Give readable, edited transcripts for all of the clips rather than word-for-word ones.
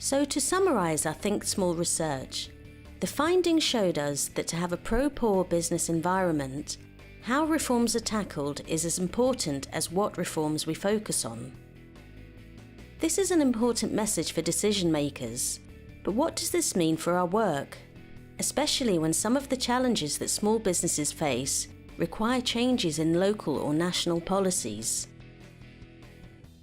So to summarise our Think Small research, the findings showed us that to have a pro-poor business environment, how reforms are tackled is as important as what reforms we focus on. This is an important message for decision makers, but what does this mean for our work? Especially when some of the challenges that small businesses face require changes in local or national policies.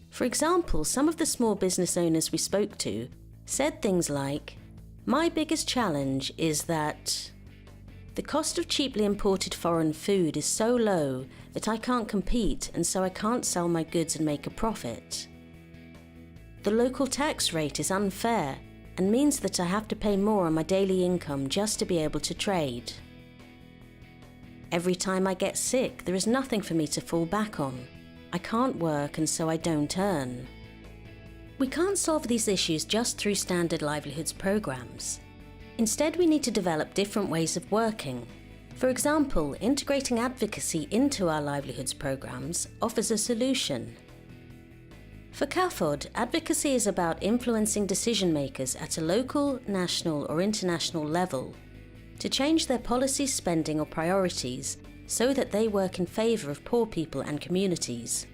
For example, some of the small business owners we spoke to said things like, "My biggest challenge is that the cost of cheaply imported foreign food is so low that I can't compete and so I can't sell my goods and make a profit. The local tax rate is unfair and means that I have to pay more on my daily income just to be able to trade. Every time I get sick, there is nothing for me to fall back on. I can't work and so I don't earn." We can't solve these issues just through standard livelihoods programs. Instead, we need to develop different ways of working. For example, integrating advocacy into our livelihoods programs offers a solution. For CAFOD, advocacy is about influencing decision makers at a local, national or international level to change their policies, spending or priorities so that they work in favour of poor people and communities.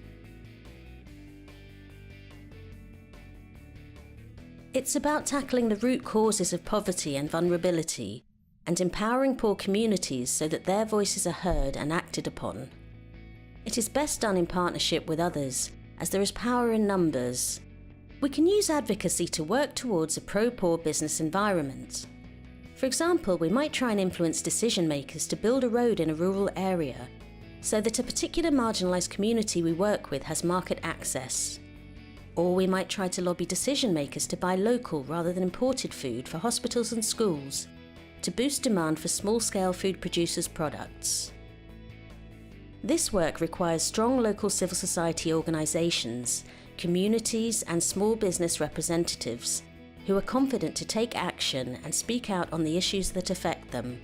It's about tackling the root causes of poverty and vulnerability and empowering poor communities so that their voices are heard and acted upon. It is best done in partnership with others, as there is power in numbers. We can use advocacy to work towards a pro-poor business environment. For example, we might try and influence decision makers to build a road in a rural area so that a particular marginalised community we work with has market access. Or we might try to lobby decision makers to buy local rather than imported food for hospitals and schools to boost demand for small-scale food producers' products. This work requires strong local civil society organisations, communities and small business representatives who are confident to take action and speak out on the issues that affect them.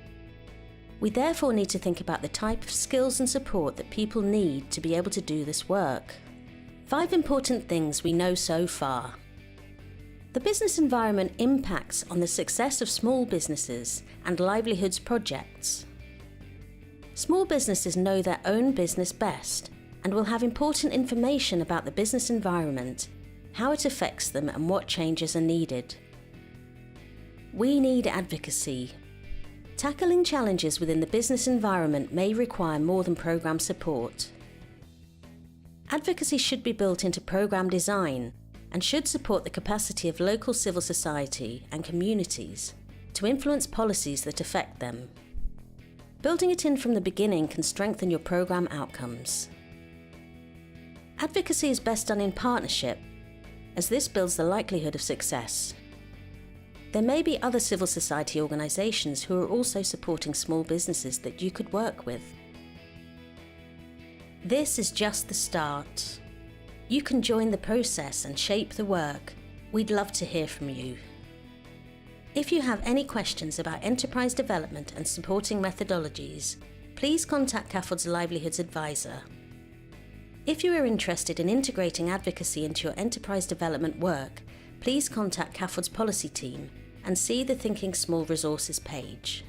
We therefore need to think about the type of skills and support that people need to be able to do this work. 5 important things we know so far. The business environment impacts on the success of small businesses and livelihoods projects. Small businesses know their own business best and will have important information about the business environment, how it affects them and what changes are needed. We need advocacy. Tackling challenges within the business environment may require more than programme support. Advocacy should be built into programme design and should support the capacity of local civil society and communities to influence policies that affect them. Building it in from the beginning can strengthen your programme outcomes. Advocacy is best done in partnership, as this builds the likelihood of success. There may be other civil society organisations who are also supporting small businesses that you could work with. This is just the start. You can join the process and shape the work. We'd love to hear from you. If you have any questions about enterprise development and supporting methodologies, please contact CAFOD's Livelihoods Advisor. If you are interested in integrating advocacy into your enterprise development work, please contact CAFOD's policy team and see the Thinking Small resources page.